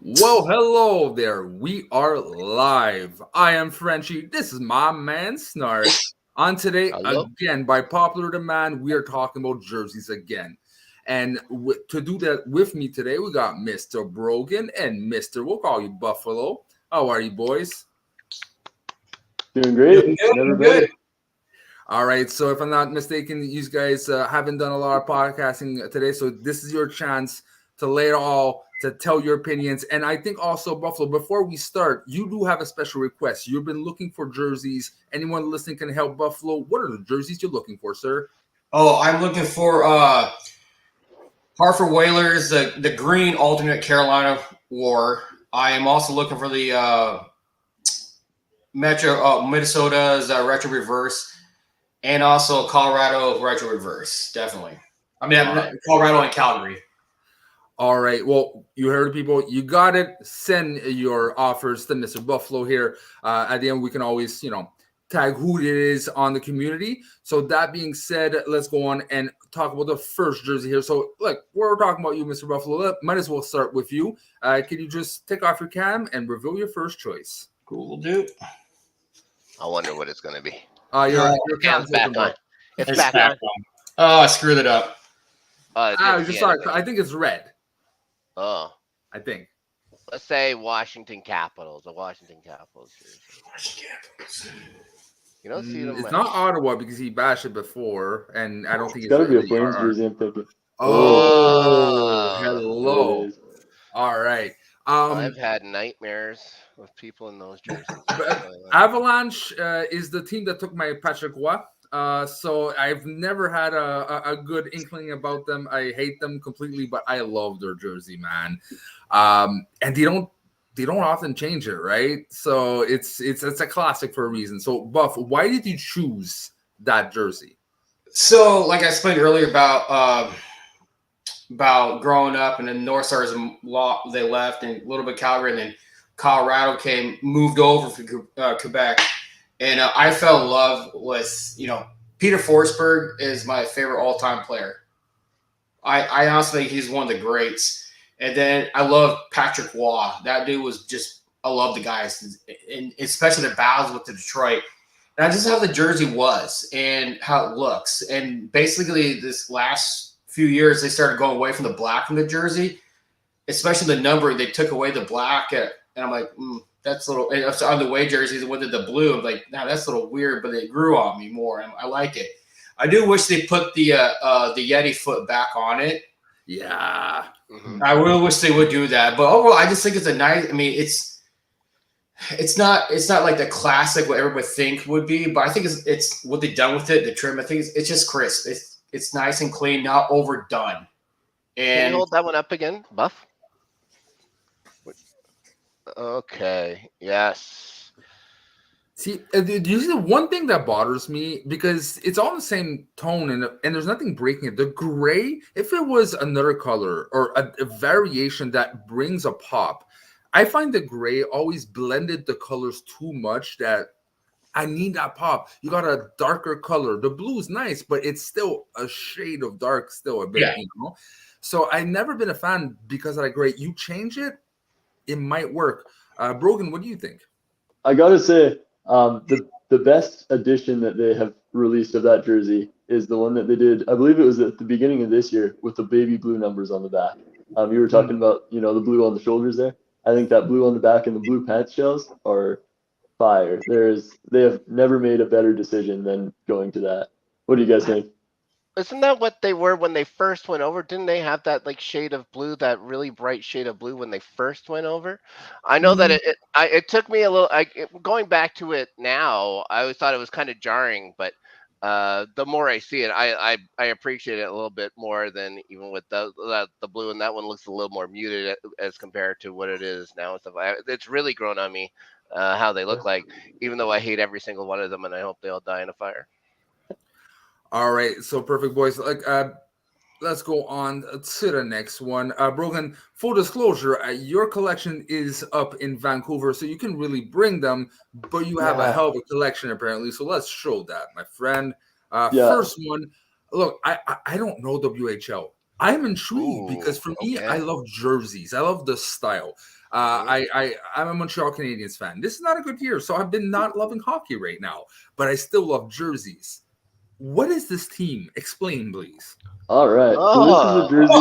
Well, hello there. We are live. I am Frenchie. This is my man Snark. On today, Hello. again, by popular demand, we are talking about jerseys again. And to do that with me today, we got Mr. Brogan and we'll call you Buffalo. How are you, boys? Doing great. Never better. All right. So, if I'm not mistaken, you guys haven't done a lot of podcasting today. So, this is your chance to lay it all, to tell your opinions. And I think also, Buffalo, before we start, you do have a special request. You've been looking for jerseys. Anyone listening can help Buffalo. What are the jerseys you're looking for, sir? Oh, I'm looking for Hartford Whalers, the green alternate Carolina War. I am also looking for the Minnesota's retro reverse, and also Colorado retro reverse. Definitely. I mean, Colorado and Calgary. All right. Well, you heard people. You got it. Send your offers to Mr. Buffalo here. At the end, we can always, tag who it is on the community. So that being said, let's go on and talk about the first jersey here. So, look, we're talking about you, Mr. Buffalo. Might as well start with you. Can you just take off your cam and reveal your first choice? Cool, dude. I wonder what it's going to be. Your cam's back on. It's back on. Oh, I screwed it up. I think it's red. Oh. I think. Let's say Washington Capitals. The Washington Capitals. You don't see them. It's not Ottawa because he bashed it before, and I don't think it's got to be a Flames jersey. I'm thinking. Oh, hello. All right. I've had nightmares with people in those jerseys. Avalanche is the team that took my Patrick Roy. So I've never had a good inkling about them. I hate them completely, but I love their jersey, man. And they don't often change it, right? So it's a classic for a reason. So Buff, why did you choose that jersey? So, like I explained earlier about growing up, and then North Stars they left, and a little bit Calgary, and then Colorado moved over for Quebec. And I fell in love with, Peter Forsberg is my favorite all-time player. I honestly think he's one of the greats. And then I love Patrick Roy. That dude was I love the guys, and especially the battles with the Detroit. And I just how the jersey was and how it looks. And basically this last few years, they started going away from the black from the jersey, especially the number. They took away the black, and I'm like, that's a little. And on the away jerseys, they went to the blue. I'm like, nah, that's a little weird, but it grew on me more, and I like it. I do wish they put the Yeti foot back on it. Yeah, I really wish they would do that. But overall, I just think it's a nice. I mean, it's not like the classic what everybody think would be, but I think it's what they've done with it. The trim, I think it's just crisp. It's nice and clean, not overdone. And can you hold that one up again, Buff? Okay. Yes. See, do you see the one thing that bothers me, because it's all the same tone and there's nothing breaking it. The gray, if it was another color or a variation that brings a pop, I find the gray always blended the colors too much that I need that pop. You got a darker color. The blue is nice, but it's still a shade of dark, still a bit, So I've never been a fan because of that gray. You change it, it might work. Brogan, what do you think? I gotta say, the best addition that they have released of that jersey is the one that they did. I believe it was at the beginning of this year with the baby blue numbers on the back. You were talking about, the blue on the shoulders there. I think that blue on the back and the blue pants shells are fire. They have never made a better decision than going to that. What do you guys think? Isn't that what they were when they first went over? Didn't they have that shade of blue, that really bright shade of blue when they first went over? I know that it took me a little. Going back to it now, I always thought it was kind of jarring, but the more I see it, I appreciate it a little bit more than even with the blue, and that one looks a little more muted as compared to what it is now and stuff. It's really grown on me how they look like, even though I hate every single one of them, and I hope they all die in a fire. All right, so perfect, boys. Let's go on to the next one. Brogan, full disclosure, your collection is up in Vancouver, so you can really bring them, but you have a hell of a collection apparently. So let's show that, my friend. First one. Look, I don't know WHL. I'm intrigued because for me, I love jerseys. I love the style. I'm a Montreal Canadiens fan. This is not a good year, so I've been not loving hockey right now, but I still love jerseys. What is this team? Explain, please. All right. So this is a jersey.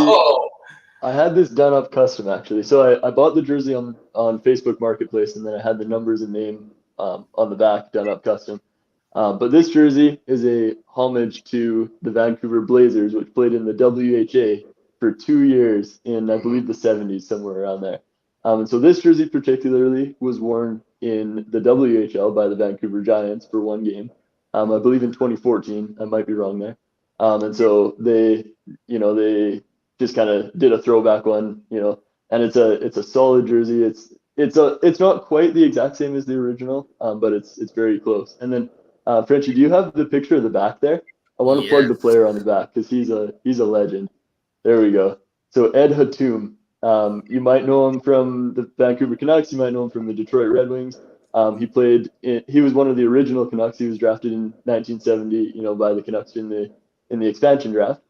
I had this done up custom actually. So I bought the jersey on Facebook Marketplace, and then I had the numbers and name on the back done up custom. But this jersey is a homage to the Vancouver Blazers, which played in the WHA for 2 years in, I believe, the 70s, somewhere around there. And so this jersey particularly was worn in the WHL by the Vancouver Giants for one game. I believe in 2014. I might be wrong there. And so they just kind of did a throwback one, and it's a solid jersey. It's not quite the exact same as the original, but it's very close. And then Frenchie, do you have the picture of the back there? I want to plug the player on the back because he's a legend. There we go. So Ed Hatum, you might know him from the Vancouver Canucks. You might know him from the Detroit Red Wings. He was one of the original Canucks. He was drafted in 1970, by the Canucks in the expansion draft.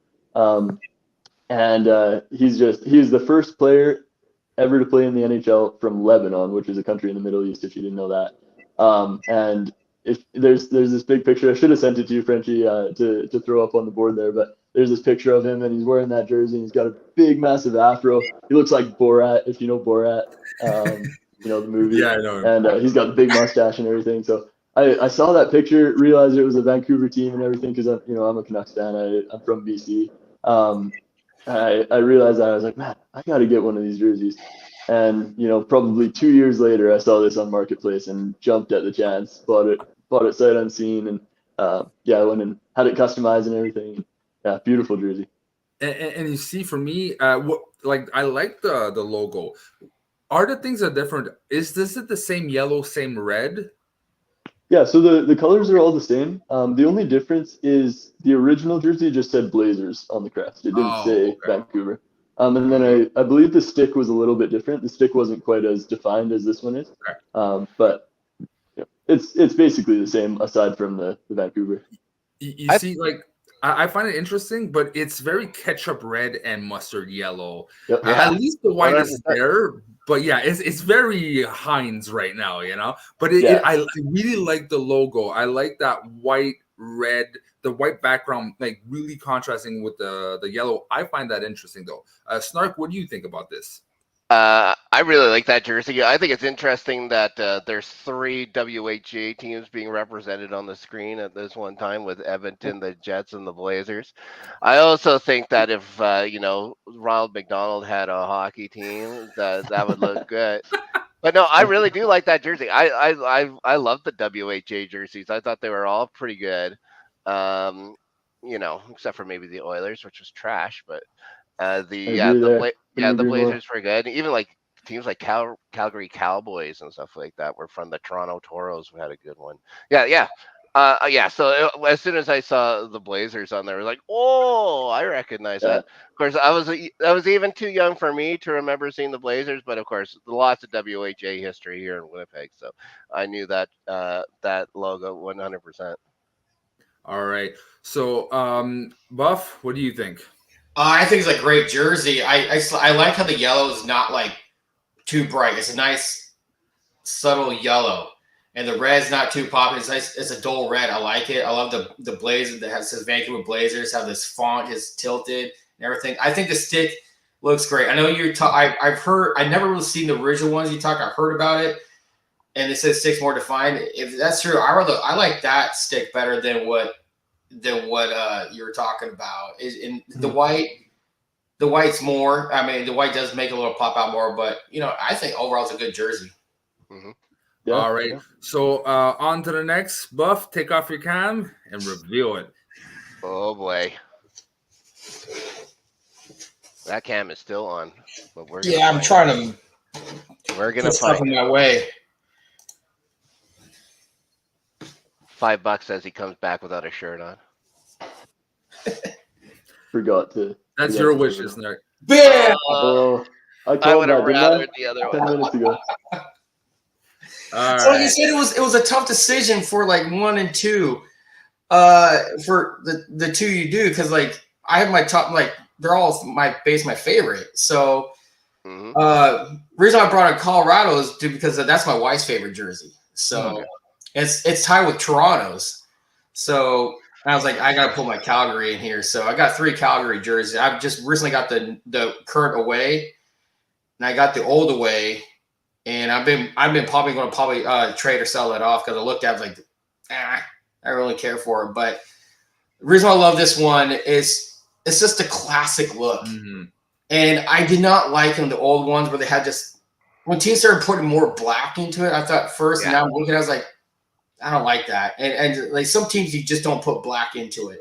He's the first player ever to play in the NHL from Lebanon, which is a country in the Middle East, if you didn't know that. And if there's this big picture, I should have sent it to you, Frenchie, to throw up on the board there, but there's this picture of him, and he's wearing that jersey, and he's got a big, massive afro. He looks like Borat, if you know Borat, the movie. Yeah, I know him. And he's got the big mustache and everything. So I saw that picture, realized it was a Vancouver team and everything, because I'm a Canucks fan. I'm from BC. I realized that I was like, man, I got to get one of these jerseys. And probably 2 years later, I saw this on Marketplace and jumped at the chance, bought it sight unseen, and I went and had it customized and everything. Yeah, beautiful jersey. And you see, for me, I like the logo. Are the things that different? Is it the same yellow, same red? Yeah, so the colors are all the same. The only difference is the original jersey just said Blazers on the crest. It didn't say Vancouver. And then I believe the stick was a little bit different. The stick wasn't quite as defined as this one is. Okay. But it's basically the same aside from the Vancouver. You see, I find it interesting, but it's very ketchup red and mustard yellow. Yep. Yeah. At least the white is there, but yeah, it's very Heinz right now, But I really like the logo. I like that white, red, the white background, really contrasting with the yellow. I find that interesting, though. Snark, what do you think about this? I really like that jersey. I think it's interesting that there's 3 WHA teams being represented on the screen at this one time, with Edmonton, the Jets, and the Blazers. I also think that if Ronald McDonald had a hockey team, that would look good. But no, I really do like that jersey. I love the WHA jerseys. I thought they were all pretty good. Except for maybe the Oilers, which was trash, but the Blazers were good. Even teams like Calgary Cowboys and stuff like that were from the Toronto Toros, who had a good one. So as soon as I saw the Blazers on there, I was like, oh, I recognize that. Of course, I was even too young for me to remember seeing the Blazers, but of course, lots of WHA history here in Winnipeg, so I knew that that logo 100%. All right. So, Buff, what do you think? I think it's a great jersey. I like how the yellow is not too bright. It's a nice subtle yellow, and the red's not too poppy. It's nice. It's a dull red. I like it. I love the blazer that says Vancouver Blazers. How this font is tilted and everything. I think the stick looks great. I know I've heard. I never really seen the original ones you talk. I've heard about it, and it says stick's more defined. If that's true, I like that stick better than what you're talking about. In the white. The white's more. I mean, the white does make a little pop out more, but I think overall it's a good jersey. Mm-hmm. Yeah. All right. So on to the next. Buff, take off your cam and reveal it. Oh boy, that cam is still on, but I'm trying to. We're gonna put stuff in my way. $5 as he comes back without a shirt on. Forgot to. That's your wishes, Snark. Bam! I would have rather the other 10 one. minutes ago. So you said it was a tough decision for 1 and 2, for the 2 you do, because I have my top they're all my favorite. So reason I brought up Colorado is because that's my wife's favorite jersey. So it's tied with Toronto's. So I was like, I gotta put my Calgary in here. So I got 3 Calgary jerseys. I've just recently got the current away, and I got the old away, and I've been probably going to trade or sell it off because I looked at it like, I don't really care for it. But the reason I love this one is it's just a classic look. Mm-hmm. And I did not like the old ones where they had just when teams started putting more black into it. I thought first, and now I'm looking, I was like, I don't like that. And like some teams, you just don't put black into it.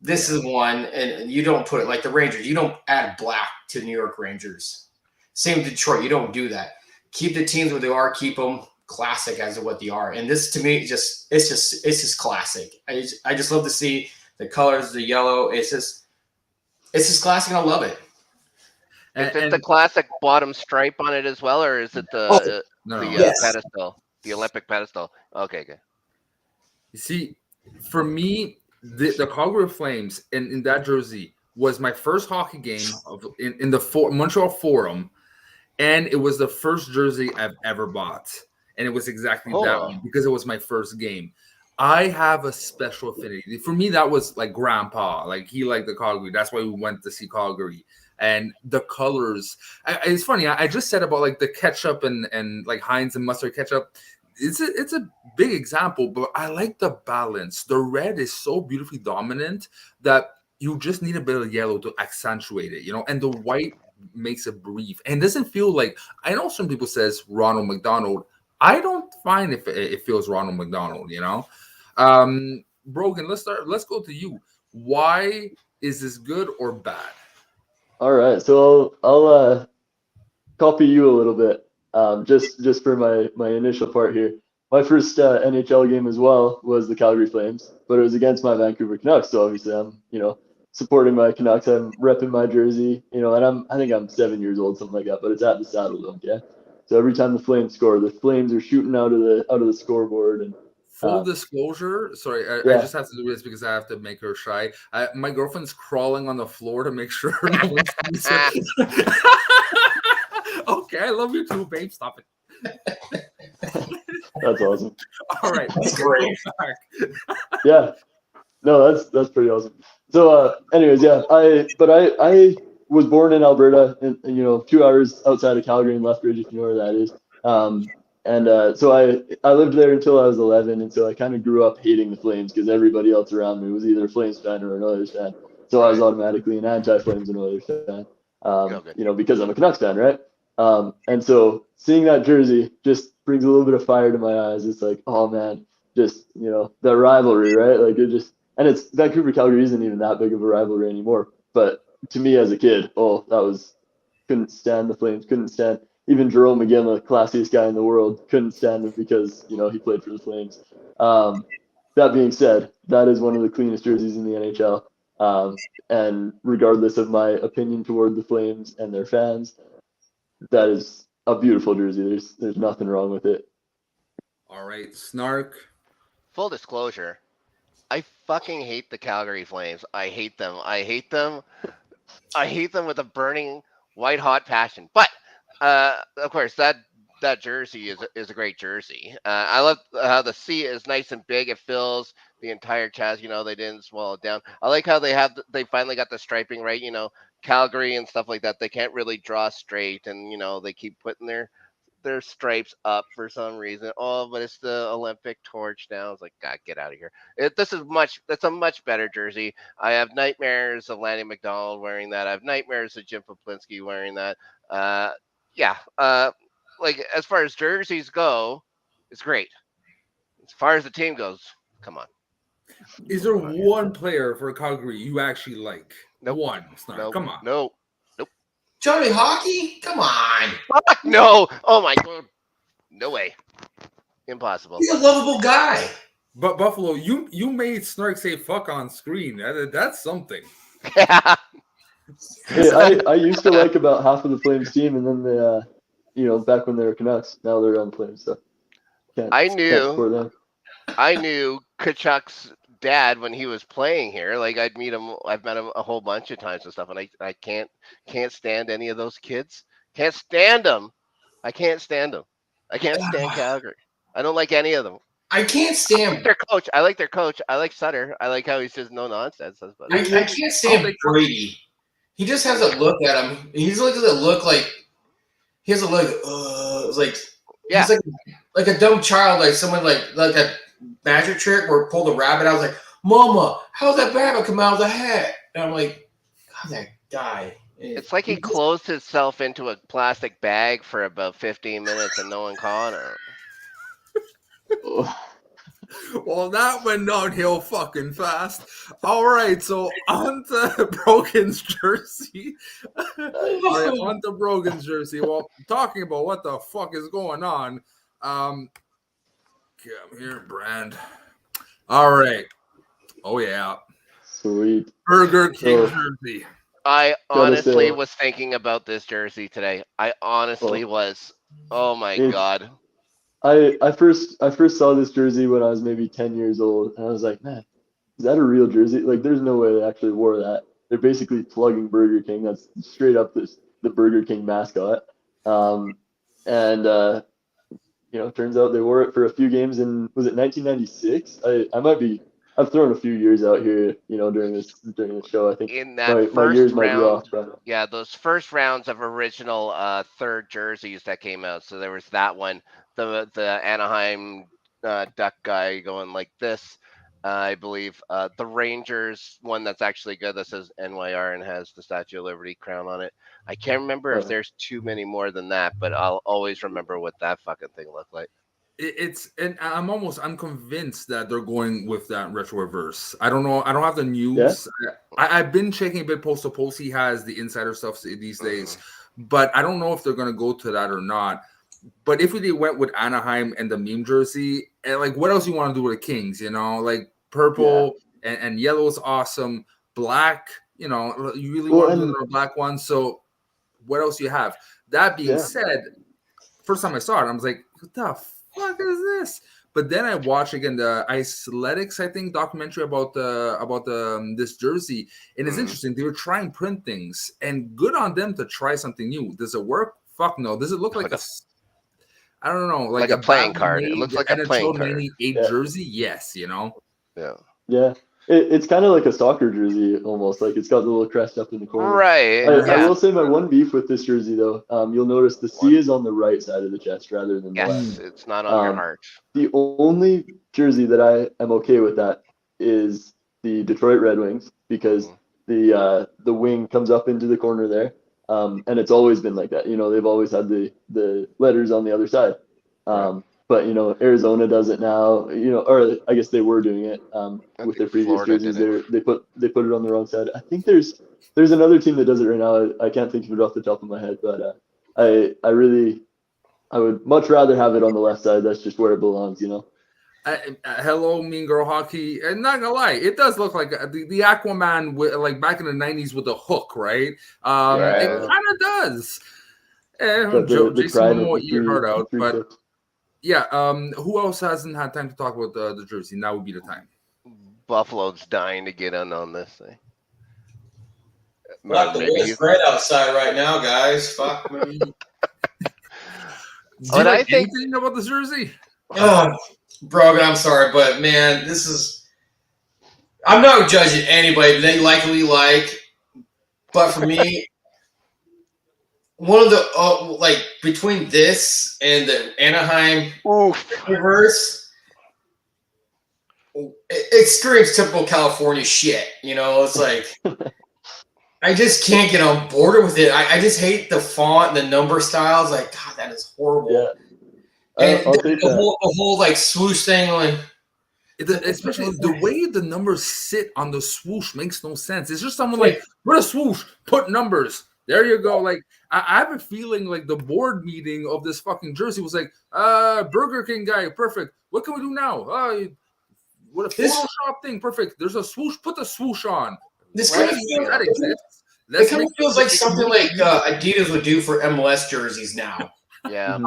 This is one, and you don't put it like the Rangers. You don't add black to New York Rangers. Same with Detroit. You don't do that. Keep the teams where they are. Keep them classic as to what they are. And this to me, it's just classic. I just love to see the colors, the yellow. It's just classic. And I love it. Is it the classic bottom stripe on it as well, or is it the pedestal, the Olympic pedestal? Okay, good. You see, for me, the Calgary Flames in that jersey was my first hockey game in the Montreal Forum, and it was the first jersey I've ever bought, and it was exactly that one because it was my first game. I have a special affinity. For me, that was like grandpa. Like he liked the Calgary. That's why we went to see Calgary. And the colors. It's funny. I just said about like the ketchup and like Heinz and mustard ketchup. It's a big example, but I like the balance. The red is so beautifully dominant that you just need a bit of yellow to accentuate it, and the white makes it brief and doesn't feel like. I know some people says Ronald McDonald. I don't find it feels Ronald McDonald, Brogan, let's go to you. Why is this good or bad? All right, so I'll copy you a little bit, just for my initial part here. My first NHL game as well was the Calgary Flames, but it was against my Vancouver Canucks. So obviously I'm supporting my Canucks. I'm repping my jersey, and I think I'm 7 years old, something like that. But it's at the Saddledome, yeah. So every time the Flames score, the Flames are shooting out of the scoreboard. And full disclosure, sorry, I just have to do this because I have to make her shy. My girlfriend's crawling on the floor to make sure no one sees her. Okay, I love you too, babe. Stop it. That's awesome. All right, that's great. Yeah, no, that's pretty awesome. So, anyways, yeah, I was born in Alberta, and 2 hours outside of Calgary in Lethbridge, if you know where that is. So I lived there until I was 11, and so I kind of grew up hating the Flames because everybody else around me was either a Flames fan or an Oilers fan. So I was automatically an anti-Flames and Oilers fan, because I'm a Canucks fan, right? And so seeing that jersey just brings a little bit of fire to my eyes. It's like, oh man, just that rivalry, right? Like and it's Vancouver Calgary isn't even that big of a rivalry anymore. But to me as a kid, couldn't stand the Flames, couldn't stand. Even Jerome McGinley, classiest guy in the world, couldn't stand him because, he played for the Flames. That being said, that is one of the cleanest jerseys in the NHL. And regardless of my opinion toward the Flames and their fans, that is a beautiful jersey. There's nothing wrong with it. All right, Snark. Full disclosure, I fucking hate the Calgary Flames. I hate them. I hate them with a burning white hot passion. But of course, that jersey is a great jersey. I love how the C is nice and big. It fills the entire chest. They didn't swallow it down. I like how they finally got the striping right. Calgary and stuff like that. They can't really draw straight, and they keep putting their stripes up for some reason. Oh, but it's the Olympic torch now. It's like, God, get out of here. That's a much better jersey. I have nightmares of Lanny McDonald wearing that. I have nightmares of Jim Poplinski wearing that. Like as far as jerseys go, it's great. As far as the team goes, come on. Is there one player for Calgary you actually like? Nope. One. Nope. Come on. Nope. Johnny Hockey? Come on. Fuck no. Oh my God. No way. Impossible. He's a lovable guy. But Buffalo, you made Snark say fuck on screen. That's something. Yeah. Hey, I used to like about half of the Flames team, and then they, back when they were Canucks, now they're on Flames. So I knew Kachuk's dad when he was playing here. Like I've met him a whole bunch of times and stuff, and I can't stand any of those kids Can't stand them. I can't stand them. I can't stand Calgary. I don't like any of them. I can't stand. Their coach. I like their coach. I like Sutter. I like how he says no nonsense. That's about I it. can't stand Brady. He just has a look at him. He's like doesn't look like he has a look. It's like Yeah. he's like a dumb child, like someone like that magic trick where it pulled a rabbit. I was like, Mama, how'd that rabbit come out of the hat? And I'm like, God, that guy. It's like he closed himself into a plastic bag for about 15 minutes and no one caught him. Well, that went downhill fucking fast. All right, so on to Brogan's jersey. On to Brogan's jersey. Well, talking about what the fuck is going on. Come here, Brand. All right. Oh yeah. Sweet. Burger King jersey. I honestly was thinking about this jersey today. I honestly was. Oh my god. I first saw this jersey when I was maybe 10 years old, and I was like, man, is that a real jersey? Like, there's no way they actually wore that. They're basically plugging Burger King. That's straight up the Burger King mascot. Turns out they wore it for a few games in, was it 1996? I've thrown a few years out here, during this show. I think in that my years first might be off, round, yeah, those first rounds of original third jerseys that came out. So there was that one, the Anaheim duck guy going like this, I believe. The Rangers one that's actually good that says NYR and has the Statue of Liberty crown on it. I can't remember if there's too many more than that, but I'll always remember what that fucking thing looked like. And I'm convinced that they're going with that retro reverse. I don't know. I don't have the news. Yeah. I've been checking a bit post to post. He has the insider stuff these days, but I don't know if they're going to go to that or not. But if they went with Anaheim and the meme jersey, and like what else you want to do with the Kings? Like purple and yellow is awesome. Black, you really want to do a black one. So what else you have? That being said, first time I saw it, I was like, what the fuck is this? But then I watched again the Athletics, I think, documentary about this jersey, and it's interesting. They were trying print things, and good on them to try something new. Does it work? Fuck no. Does it look like I don't know, like a playing card? It looks like a playing card. 98 jersey, yes, Yeah. Yeah. It's kind of like a soccer jersey almost. Like it's got the little crest up in the corner. Right. I will say my one beef with this jersey though. You'll notice the C is on the right side of the chest rather than the left. Yes, it's not on your heart. The only jersey that I am okay with that is the Detroit Red Wings because the wing comes up into the corner there. And it's always been like that. They've always had the letters on the other side. But Arizona does it now. Or I guess they were doing it with their previous jerseys. They put it on the wrong side. I think there's another team that does it right now. I can't think of it off the top of my head, but I would much rather have it on the left side. That's just where it belongs. Hello, Mean Girl Hockey. And not gonna lie, it does look like the Aquaman with, like back in the 90s with the hook, right? It kind of does. Jason Momoa eat your heart out, but. Yeah, who else hasn't had time to talk about the jersey? Now would be the time. Buffalo's dying to get in on this thing. Not the worst bread outside right now, guys. Fuck me. Do you like anything about the jersey? Brogan, I'm sorry, but man, I'm not judging anybody. They likely like, but for me, one of the between this and the Anaheim reverse, it screams typical California shit. It's like I just can't get on board with it. I just hate the font, the number styles. Like, God, that is horrible. Yeah. And the whole like swoosh thing, like especially the way the numbers sit on the swoosh makes no sense. It's just someone like put a swoosh, put numbers. There you go. Like I have a feeling like the board meeting of this fucking jersey was like, Burger King guy, perfect. What can we do now? What a Photoshop thing, perfect. There's a swoosh. Put the swoosh on. This kind of feels like something like Adidas would do for MLS jerseys now. Yeah. I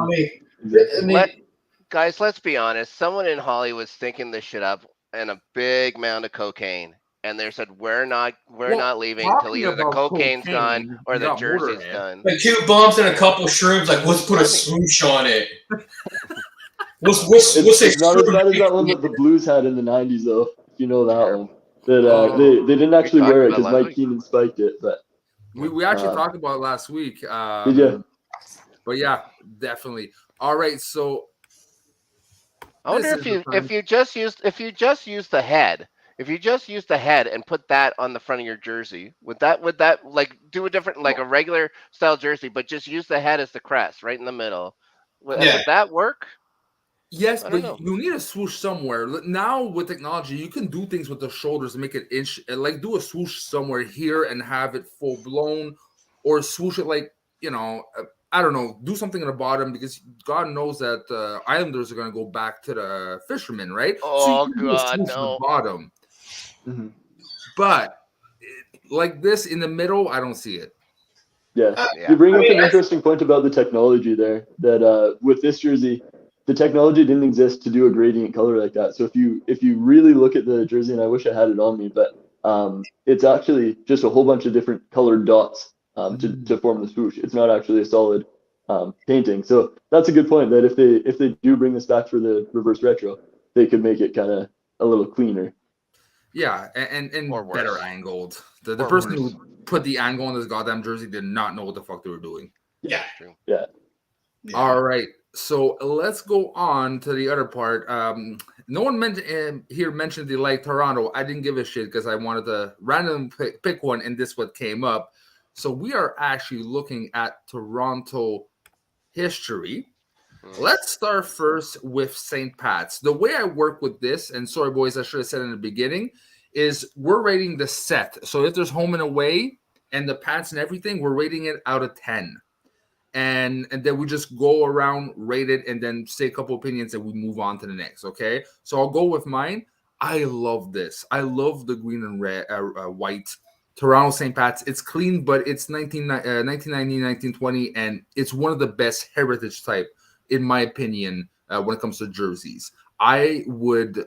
mean, guys, let's be honest. Someone in Hollywood's thinking this shit up and a big amount of cocaine. and they said we're not Well, leaving until talking either the about cocaine's done cocaine, or you the got jersey's Motorhead. done. Like 2 bumps and a couple shrooms. Like, let's put a swoosh on it. What's It's not as bad as that one that the Blues had in the '90s, though. If you know that one. That they didn't actually talked wear it about because last Mike week. Keenan spiked it, but We actually talked about it last week. did you? But yeah, definitely. All right, so I wonder this if is the time. you just use the head. If you just use the head and put that on the front of your jersey, would that like do a different, like a regular style jersey, but just use the head as the crest right in the middle? Would that work? Yes, I don't but know. you need a swoosh somewhere. Now with technology, you can do things with the shoulders to make it inch, like do a swoosh somewhere here and have it full blown, or swoosh it like I don't know, do something in the bottom because God knows that Islanders are going to go back to the fishermen, right? So you Oh can do a God, swoosh in the no. bottom, Mm-hmm. but like this in the middle, I don't see it. Yeah. Yeah. You bring up an interesting point about the technology there. That with this jersey, the technology didn't exist to do a gradient color like that. So if you really look at the jersey, and I wish I had it on me, but it's actually just a whole bunch of different colored dots to form the swoosh. It's not actually a solid painting. So that's a good point. That if they do bring this back for the reverse retro, they could make it kind of a little cleaner. Yeah, and Or better worse. angled. The Or person worse. who put the angle on this goddamn jersey did not know what the fuck they were doing. Yeah. True. Yeah. All right, so let's go on to the other part. No one mentioned the like Toronto. I didn't give a shit because I wanted to randomly pick one, and this what came up. So we are actually looking at Toronto history. Let's start first with St. Pat's. The way I work with this, and sorry boys, I should have said in the beginning, is we're rating the set. So if there's home and away and the Pats and everything, we're rating it out of 10. And then we just go around, rate it, and then say a couple opinions, and we move on to the next. Okay, so I'll go with mine. I love this. I love the green and red, white Toronto St. Pat's. It's clean, but it's 1990, 1920, and it's one of the best heritage type, in my opinion, when it comes to jerseys. I would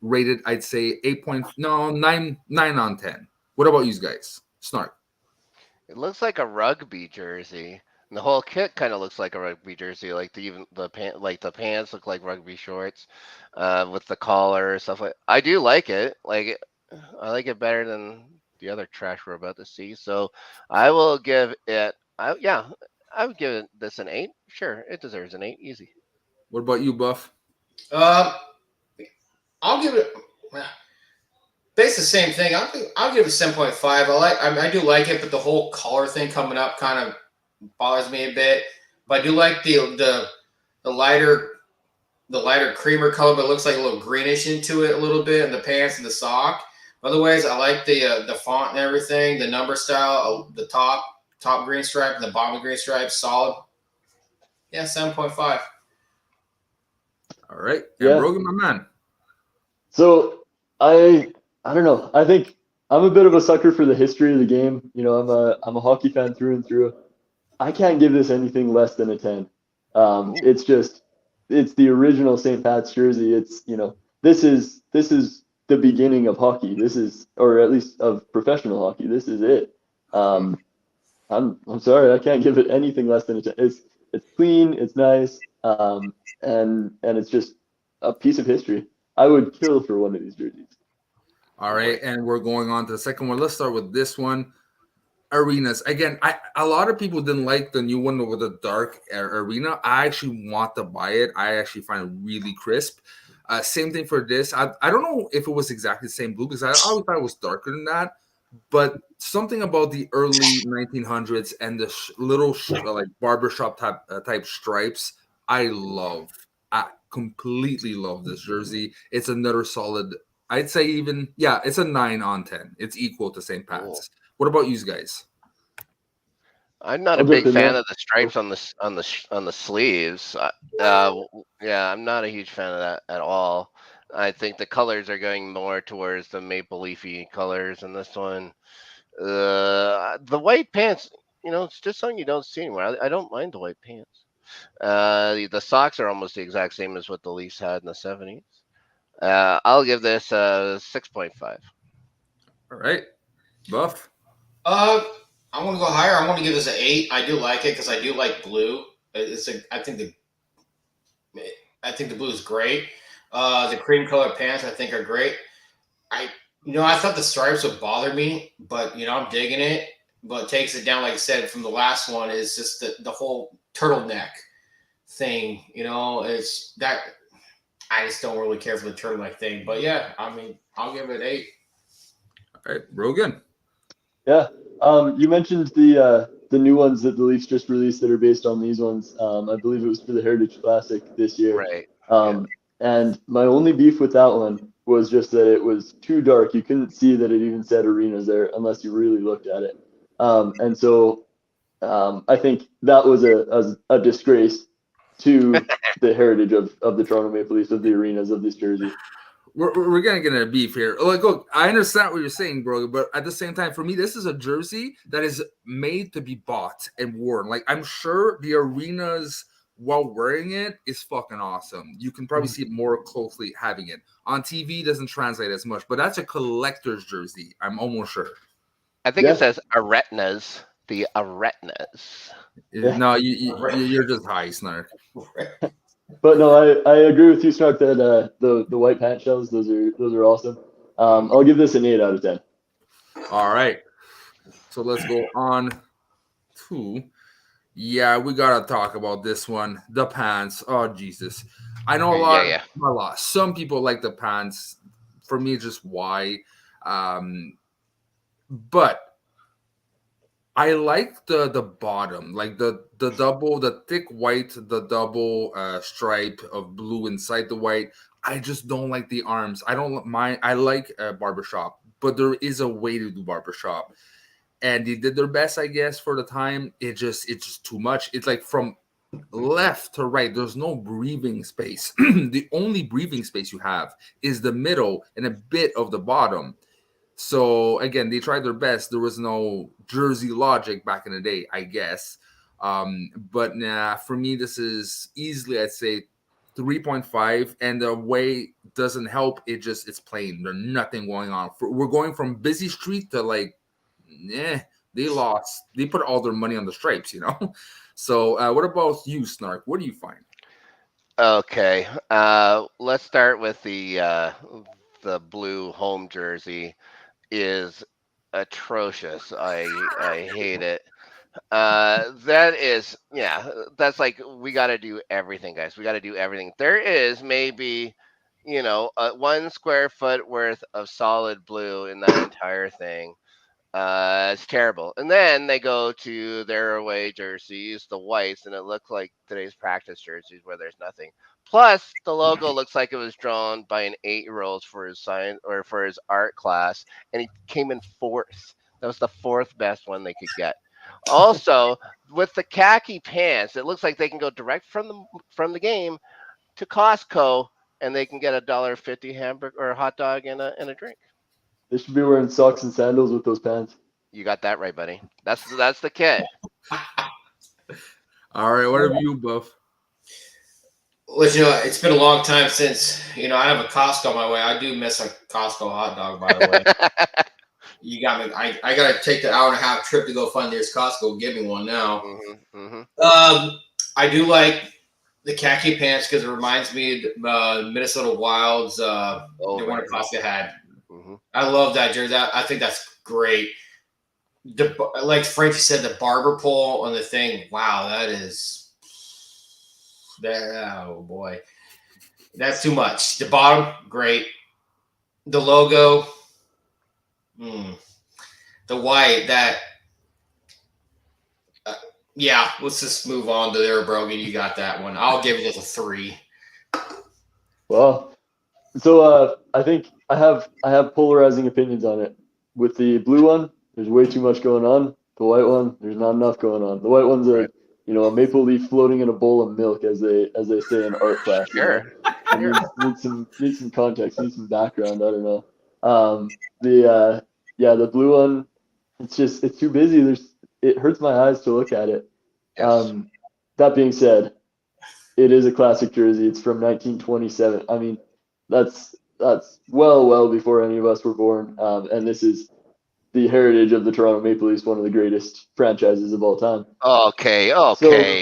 rate it. I'd say 9 on 10. What about you guys? Snark. It looks like a rugby jersey. And the whole kit kind of looks like a rugby jersey, like the pants look like rugby shorts, with the collar and stuff like. I do like it. I like it better than the other trash we're about to see. So I will give it. I would give it this an 8. Sure, it deserves an 8. Easy. What about you, Buff? I'll give it. Basically the same thing. I'll give it 7.5. I do like it, but the whole color thing coming up kind of bothers me a bit. But I do like the lighter creamer color, but it looks like a little greenish into it a little bit in the pants and the sock. Otherwise, I like the font and everything, the number style, the top green stripe and the bottom green stripe, solid. Yeah, 7.5. All right. Yeah. And Brogan, my man. So I don't know. I think I'm a bit of a sucker for the history of the game. You know, I'm a hockey fan through and through. I can't give this anything less than a 10. It's the original St. Pat's jersey. It's, this is the beginning of hockey. This is, or at least of professional hockey. This is it. I'm sorry, I can't give it anything less than a 10. It's clean, it's nice, and it's just a piece of history. I would kill for one of these jerseys. All right, and we're going on to the second one. Let's start with this one. Arenas. Again, a lot of people didn't like the new one with the dark arena. I actually want to buy it. I actually find it really crisp. Same thing for this. I don't know if it was exactly the same blue because I always thought it was darker than that. But something about the early 1900s and the little like barbershop type stripes, I love. I completely love this jersey. It's another solid. I'd say it's a 9 on 10. It's equal to St. Pat's. Cool. What about you guys? I'm not a big fan of the stripes on the sleeves. I'm not a huge fan of that at all. I think the colors are going more towards the maple leafy colors in this one. The white pants, it's just something you don't see anymore. I don't mind the white pants. The socks are almost the exact same as what the Leafs had in the 70s. I'll give this 6.5. All right, Buff. I want to go higher. I want to give this an 8. I do like it because I do like blue. I think the blue is great. The cream colored pants I think are great. I thought the stripes would bother me, but I'm digging it. But takes it down, like I said, from the last one is just the whole turtleneck thing. It's that I just don't really care for the turtleneck thing. But yeah, I mean, I'll give it an 8. All right, Brogan. Yeah. You mentioned the new ones that the Leafs just released that are based on these ones. I believe it was for the Heritage Classic this year. Right. And my only beef with that one was just that it was too dark. You couldn't see that it even said arenas there unless you really looked at it. And so I think that was a disgrace to the heritage of the Toronto Maple Leafs, of the arenas, of this jersey. We're gonna get into beef here. Like, look, I understand what you're saying, bro, but at the same time, for me, this is a jersey that is made to be bought and worn. Like, I'm sure the arenas while wearing it is fucking awesome. You can probably see it more closely having it on TV. Doesn't translate as much, but that's a collector's jersey. I'm almost sure. I think it says Aretinas. The Aretinas. Yeah. No, you're just high, Snark. But no, I agree with you, Snark, that the white pant shells, those are awesome. I'll give this an 8 out of 10. All right. So let's go on to, we gotta talk about this one. The pants. Oh Jesus. I know a lot. Some people like the pants. For me, just why. But I like the bottom, like the double, the thick white, the double stripe of blue inside the white. I just don't like the arms. I don't mind. I like barbershop, but there is a way to do barbershop, and they did their best, I guess, for the time. It's just too much. It's like from left to right. There's no breathing space. The only breathing space you have is the middle and a bit of the bottom. So again, they tried their best. There was no jersey logic back in the day, I guess. But nah, for me, this is easily, I'd say, 3.5. And the way doesn't help. It's plain. There's nothing going on. We're going from busy street to they lost. They put all their money on the stripes, So what about you, Snark? What do you find? Okay. Let's start with the blue home jersey. Is atrocious. I hate it. That is, that's like, we got to do everything, guys. We got to do everything. There is maybe, 1 square foot worth of solid blue in that entire thing. It's terrible. And then they go to their away jerseys, the whites, and it looks like today's practice jerseys where there's nothing. Plus, the logo looks like it was drawn by an 8-year-old for his science or for his art class, and he came in 4th. That was the 4th best one they could get. Also, with the khaki pants, it looks like they can go direct from the game to Costco, and they can get a $1.50 hamburger or a hot dog and a drink. They should be wearing socks and sandals with those pants. You got that right, buddy. That's the kid. All right, what about you, Buff? Well, it's been a long time since, I have a Costco on my way. I do miss a Costco hot dog, by the way. You got me. I got to take the 1.5-hour trip to go find nearest Costco. Give me one now. I do like the khaki pants because it reminds me of Minnesota Wild's the one Costco had. I love that jersey. I think that's great. Like Frenchie said, the barber pole on the thing. Wow, oh boy, that's too much. The bottom, great. The logo, the white. Let's just move on to there, Brogan. You got that one. I'll give it just a 3. Well, so I think I have polarizing opinions on it. With the blue one, there's way too much going on. The white one, there's not enough going on. The white one's a maple leaf floating in a bowl of milk, as they say in art class. Sure. Need some context, need some background. I don't know. The blue one, it's too busy. It hurts my eyes to look at it. Yes. That being said, it is a classic jersey. It's from 1927. I mean, that's well before any of us were born. And this is the heritage of the Toronto Maple Leafs, one of the greatest franchises of all time. Okay. So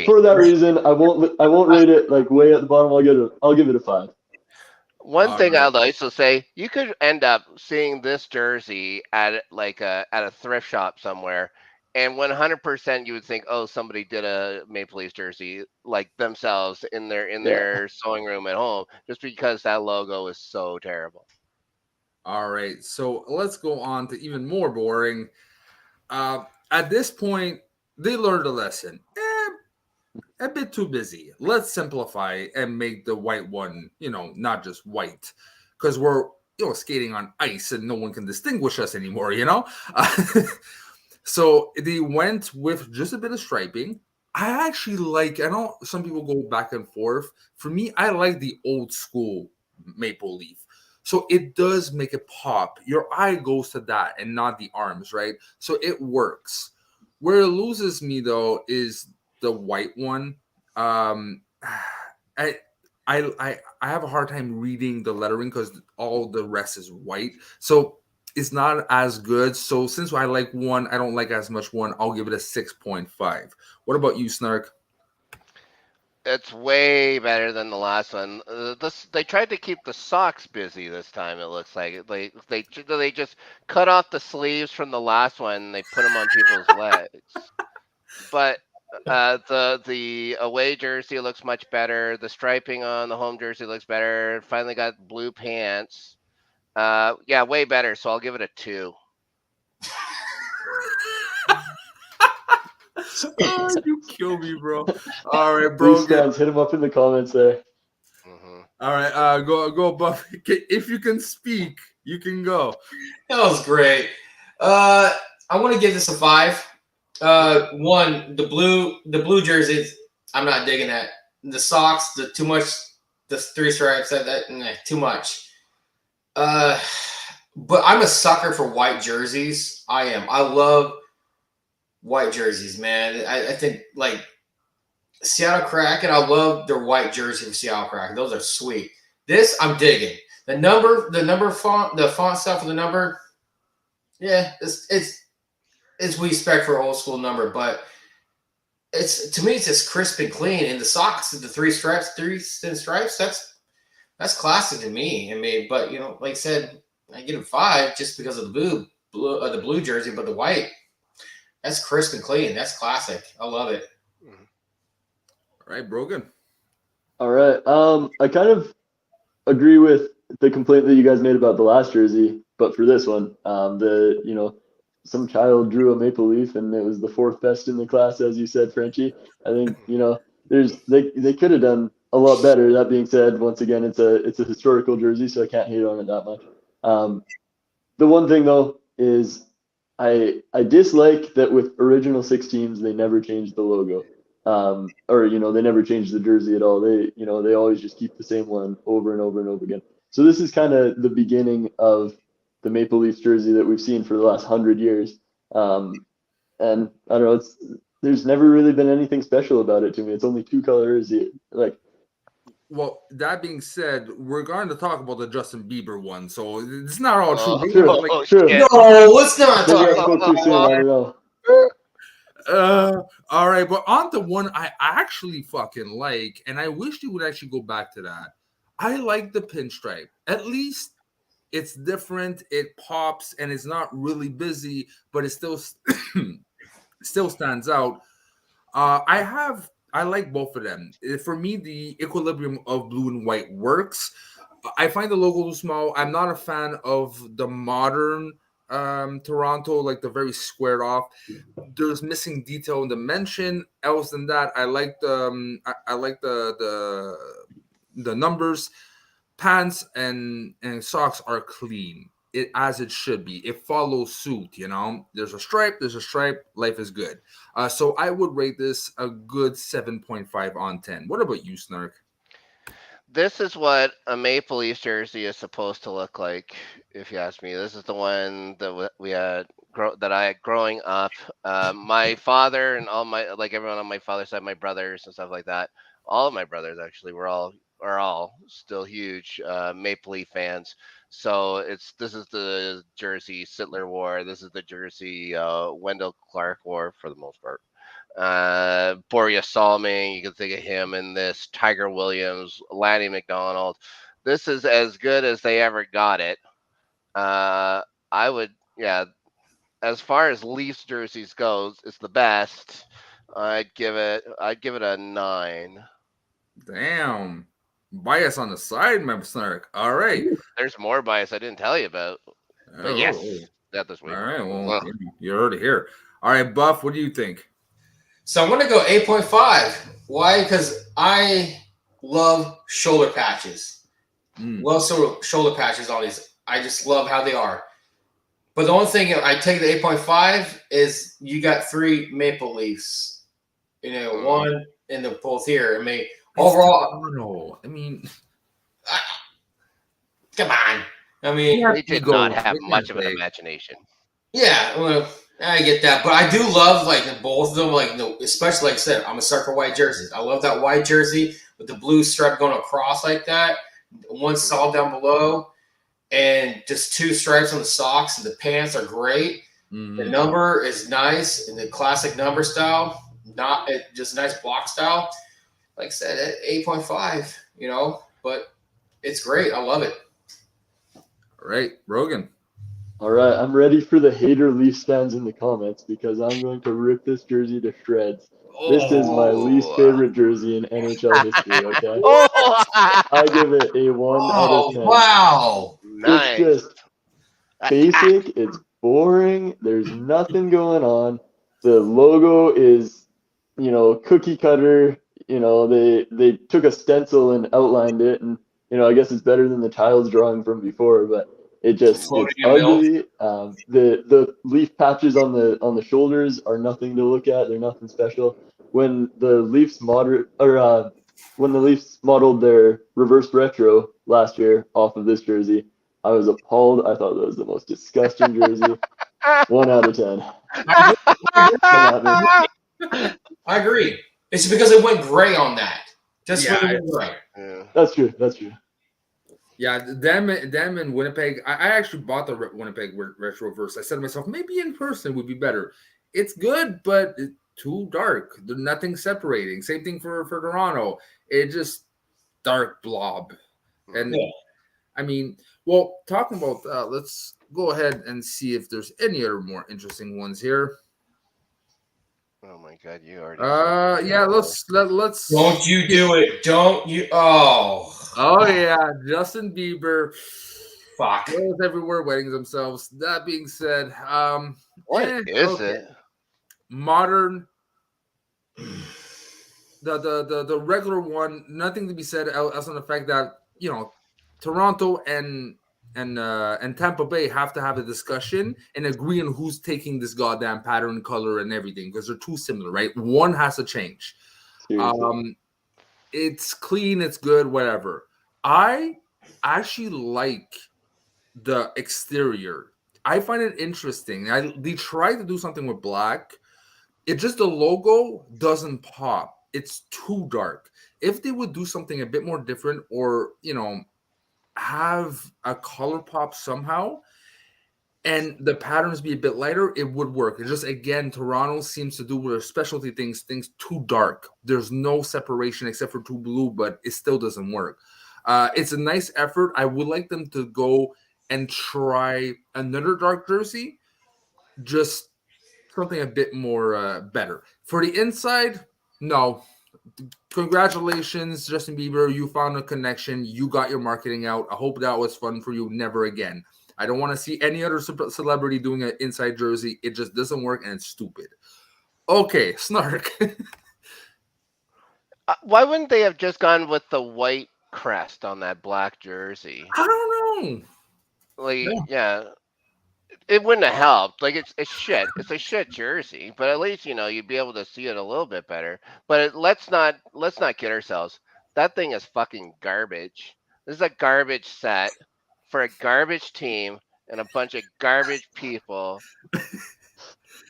for that reason, I won't rate it like way at the bottom. I'll give it a 5. One All thing right. I'd also say, you could end up seeing this jersey at a thrift shop somewhere, and 100% you would think, oh, somebody did a Maple Leafs jersey like themselves in Yeah. their sewing room at home, just because that logo is so terrible. All right. So let's go on to even more boring. At this point, they learned a lesson. A bit too busy. Let's simplify and make the white one, not just white, because we're skating on ice and no one can distinguish us anymore. So they went with just a bit of striping. I actually like. I know some people go back and forth. For me, I like the old school maple leaf. So it does make it pop. Your eye goes to that and not the arms, right? So it works. Where it loses me though is the white one. I I have a hard time reading the lettering because all the rest is white. So it's not as good. So since I like one, I don't like as much one. I'll give it a 6.5. What about you, Snark? It's way better than the last one. They tried to keep the socks busy this time. It looks like they just cut off the sleeves from the last one and they put them on people's legs. But the away jersey looks much better. The striping on the home jersey looks better. Finally got blue pants. Yeah, way better. So I'll give it a 2. Oh, you kill me, bro. All right, Leafs Brogan. fans, hit him up in the comments there. Mm-hmm. All right, go, Buff. If you can speak, you can go. That was great. I want to give this a 5. One, the blue jerseys, I'm not digging that. The socks, the 3 stripes, too much. But I'm a sucker for white jerseys. I am. I love white jerseys, man. I think like Seattle Kraken, I love their white jersey for Seattle Kraken. Those are sweet. This I'm digging. The number font, the font stuff for the number, yeah, it's we expect for an old school number, but it's to me it's just crisp and clean. And the socks, the 3 thin stripes, that's classic to me. I mean, but like I said, I give it 5 just because of the blue jersey, but the white, that's crisp and clean. That's classic. I love it. All right, Brogan. All right. I kind of agree with the complaint that you guys made about the last jersey, but for this one, some child drew a maple leaf and it was the 4th best in the class, as you said, Frenchie. I think they could have done a lot better. That being said, once again, it's a historical jersey, so I can't hate on it that much. The one thing though is I dislike that with original 6 teams they never changed the logo. Or they never changed the jersey at all. They always just keep the same one over and over and over again. So this is kind of the beginning of the Maple Leafs jersey that we've seen for the last 100 years. And I don't know, there's never really been anything special about it to me. It's only 2 colors. Well, that being said, we're going to talk about the Justin Bieber one, so it's not all true. True. No, let's not Maybe I talk spoke too soon. I don't know. All right, but on to one I actually fucking like, and I wish you would actually go back to that. I like the pinstripe. At least it's different, it pops, and it's not really busy, but it still stands out. I like both of them. For me, the equilibrium of blue and white works. I find the logo too small. I'm not a fan of the modern Toronto, like the very squared off. There's missing detail in the mention. Else than that, I like I like the numbers. Pants and socks are clean. It as it should be. It follows suit. There's a stripe. Life is good. So I would rate this a good 7.5 on 10. What about you, Snark? This is what a Maple Leaf jersey is supposed to look like, if you ask me. This is the one that we had that I had growing up. My father and everyone on my father's side, my brothers and stuff like that. All of my brothers actually were all are all still huge Maple Leaf fans. So this is the jersey Sittler wore. This is the jersey Wendell Clark wore for the most part. Boria Salming, you can think of him in this. Tiger Williams, Lanny McDonald. This is as good as they ever got it. I would, yeah. As far as Leafs jerseys goes, it's the best. I'd give it a 9. Damn. Bias on the side, my Snark. All right. There's more bias I didn't tell you about. But yes, that this All week. right. Well, you heard it here. All right, Buff, what do you think? So I'm going to go 8.5. Why? Because I love shoulder patches. Love shoulder patches on these. I just love how they are. But the only thing I take the 8.5 is you got 3 Maple Leafs. One in the both here. I mean, overall. I mean, come on. I mean, they did not have much of an imagination. Yeah, well, I get that, but I do love both of them. Especially like I said, I'm a sucker for white jerseys. I love that white jersey with the blue stripe going across like that. One solid down below, and just 2 stripes on the socks, and the pants are great. The number is nice in the classic number style, not just nice block style. Like I said, 8.5. But it's great. I love it. All right, Brogan. All right, I'm ready for the hater Leafs fans in the comments because I'm going to rip this jersey to shreds. This is my least favorite jersey in NHL history, okay? I give it a 1 out of 10. Wow. Nice. It's just basic. It's boring. There's nothing going on. The logo is, cookie cutter. They took a stencil and outlined it, and, I guess it's better than the Child's drawing from before, but it's ugly. The leaf patches on the shoulders are nothing to look at. They're nothing special. When the Leafs modeled their reverse retro last year off of this jersey, I was appalled. I thought that was the most disgusting jersey. 1 out of 10. I agree. It's because it went gray on that. Just gray. That's true. Yeah, them in Winnipeg. I actually bought the Winnipeg retro verse. I said to myself, maybe in person would be better. It's good, but it's too dark. There's nothing separating. Same thing for Toronto. It just dark blob. And I mean, well, talking about let's go ahead and see if there's any other more interesting ones here. Oh my God, you already. Yeah, let's. Don't you do it? Don't you? Oh yeah, Justin Bieber. Fuck. Girls everywhere wetting themselves. That being said, what is it? Modern. The regular one. Nothing to be said else on the fact that Toronto and Tampa Bay have to have a discussion and agree on who's taking this goddamn pattern, color, and everything because they're too similar, right? One has to change. Seriously. It's clean, it's good, whatever. I actually like the exterior. I find it interesting. They tried to do something with black. It just the logo doesn't pop. It's too dark. If they would do something a bit more different, or have a color pop somehow, and the patterns be a bit lighter, it would work. It's just, again, Toronto seems to do with their specialty things too dark. There's no separation except for too blue, but it still doesn't work. It's a nice effort. I would like them to go and try another dark jersey, just something a bit more better. For the inside, no. Congratulations, Justin Bieber. You found a connection. You got your marketing out. I hope that was fun for you. Never again. I don't want to see any other celebrity doing an inside jersey. It just doesn't work, and it's stupid. Okay, Snark. Why wouldn't they have just gone with the white crest on that black jersey? I don't know. Yeah. It wouldn't have helped. It's shit. It's a shit jersey, but at least you'd be able to see it a little bit better. But let's not kid ourselves. That thing is fucking garbage. This is a garbage set for a garbage team and a bunch of garbage people.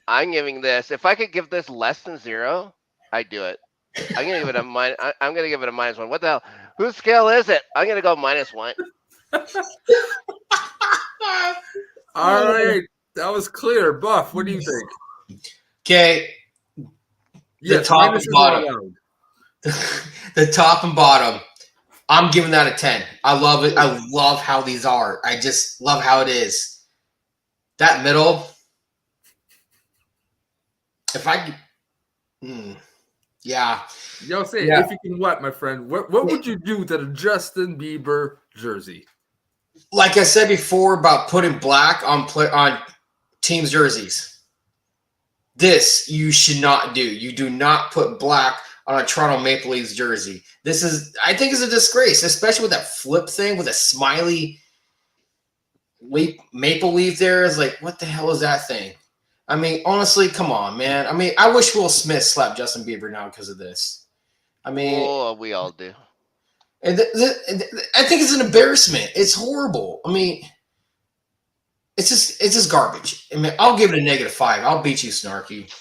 I'm giving this. If I could give this less than 0, I'd do it. I'm gonna give it a -1. What the hell? Whose scale is it? I'm gonna go -1. All right, that was clear. Buff, what do you think? Okay, Yes, top and minuses are bottom. allowed. The top and bottom. I'm giving that a 10. I love it. I love how these are. I just love how it is. That middle. If I, yeah. Yo, say Yeah. if you can, what, my friend? What would you do to the Justin Bieber jersey? Like I said before about putting black on teams' jerseys. This you should not do. You do not put black on a Toronto Maple Leafs jersey. This is, I think, is a disgrace, especially with that flip thing with a smiley maple leaf there. Is like, what the hell is that thing? I mean, honestly, come on, man. I mean, I wish Will Smith slapped Justin Bieber now because of this. I mean, Oh, we all do. and I think it's an embarrassment. It's horrible. I mean, it's just garbage. I mean, I'll give it a -5. I'll beat you, Snarky.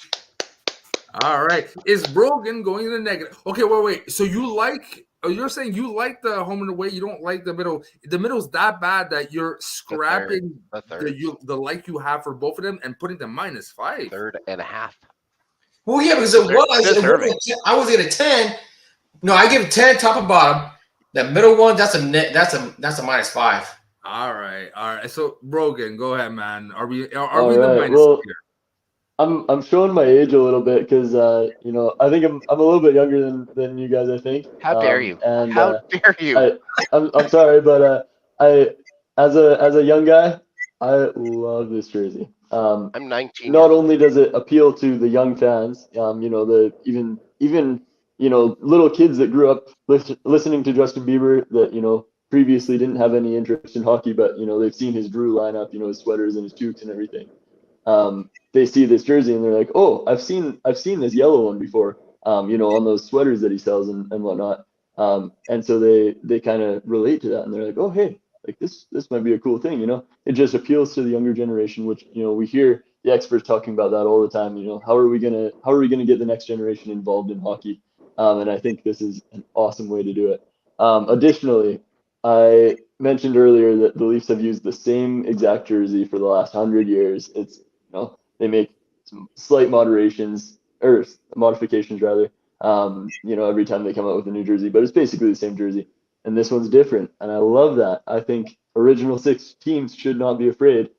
All right. Is Brogan going in the negative? Okay, wait. So you're saying you like the home and away, you don't like the middle. The middle's that bad that you're scrapping the like you have for both of them and putting them -5. 3.5. Well, yeah, because I was at a 10. No, I give it 10 top and bottom. That middle one, that's a -5. All right. So Brogan, go ahead, man. Are we All in the right, minus well, here? I'm showing my age a little bit because I think I'm a little bit younger than you guys, I think. How dare you? And How dare you? I'm sorry, but I as a young guy, I love this jersey. I'm 19. Not only does it appeal to the young fans, the even little kids that grew up listening to Justin Bieber that previously didn't have any interest in hockey, but they've seen his Drew lineup, his sweaters and his toques and everything. They see this jersey and they're like, oh, I've seen this yellow one before, on those sweaters that he sells and whatnot. And so they kind of relate to that and they're like, oh, hey, like this might be a cool thing, It just appeals to the younger generation, which we hear the experts talking about that all the time. How are we gonna get the next generation involved in hockey? And I think this is an awesome way to do it. Additionally, I mentioned earlier that the Leafs have used the same exact jersey for the last 100 years. It's they make some slight modifications rather. Every time they come out with a new jersey, but it's basically the same jersey. And this one's different, and I love that. I think original 6 teams should not be afraid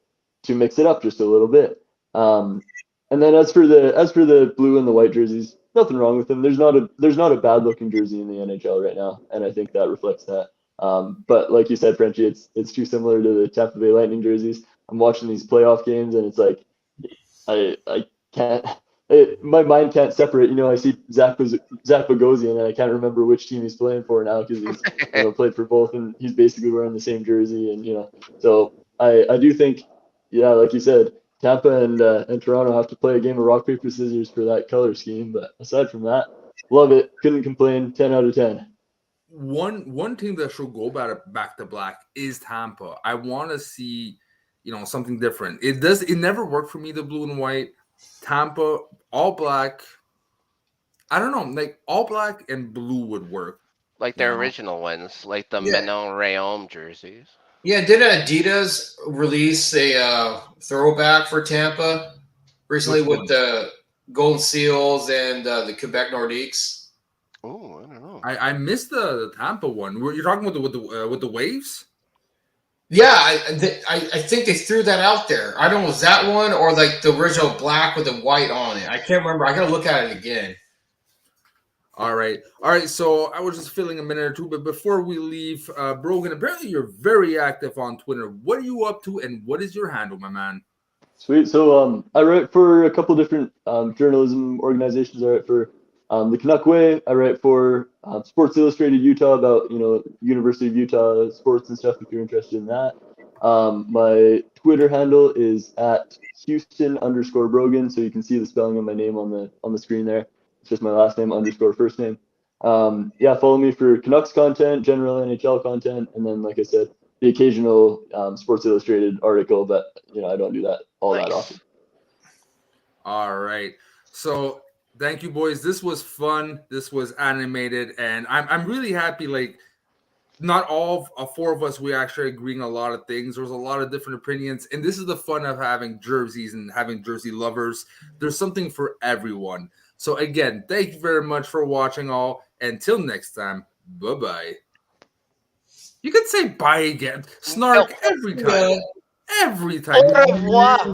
to mix it up just a little bit. And then as for the blue and the white jerseys, nothing wrong with them. There's not a bad looking jersey in the NHL right now, and I think that reflects that. But like you said, Frenchie, it's too similar to the Tampa Bay Lightning jerseys. I'm watching these playoff games, and it's like I can't. My mind can't separate. I see Zach Bogosian, and I can't remember which team he's playing for now because he's played for both, and he's basically wearing the same jersey. And so I do think, yeah, like you said, Tampa and Toronto have to play a game of rock paper scissors for that color scheme. But aside from that, love it. Couldn't complain. 10 out of 10. One team that should go back to black is Tampa. I want to see something different. It never worked for me, the blue and white. Tampa, all black. I don't know, like all black and blue would work. Like their original ones, like the Menon Rayom jerseys. Yeah, didn't Adidas release a throwback for Tampa recently with the Golden Seals and the Quebec Nordiques? Oh, I don't know. I missed the Tampa one. Were you talking about with the waves? Yeah, I think they threw that out there. I don't know, was that one or like the original black with the white on it? I can't remember. I gotta look at it again. All right. So I was just filling a minute or two, but before we leave, Brogan, apparently you're very active on Twitter. What are you up to, and what is your handle, my man? Sweet. So I write for a couple different journalism organizations. I write for the Canuck Way. I write for Sports Illustrated Utah about University of Utah sports and stuff if you're interested in that. My Twitter handle is at Houston_Brogan, so you can see the spelling of my name on the screen there. It's just my last name _ first name. Follow me for Canucks content, general NHL content, and then like I said, the occasional Sports Illustrated article, but I don't do that that often. All right. So thank you, boys. This was fun. This was animated, and I'm really happy. Like not all four of us, we actually agreeing on a lot of things. There's a lot of different opinions, and this is the fun of having jerseys and having jersey lovers. There's something for everyone. So again, thank you very much for watching all. Until next time, bye-bye. You can say bye again. Snark every time. Every time. Au revoir.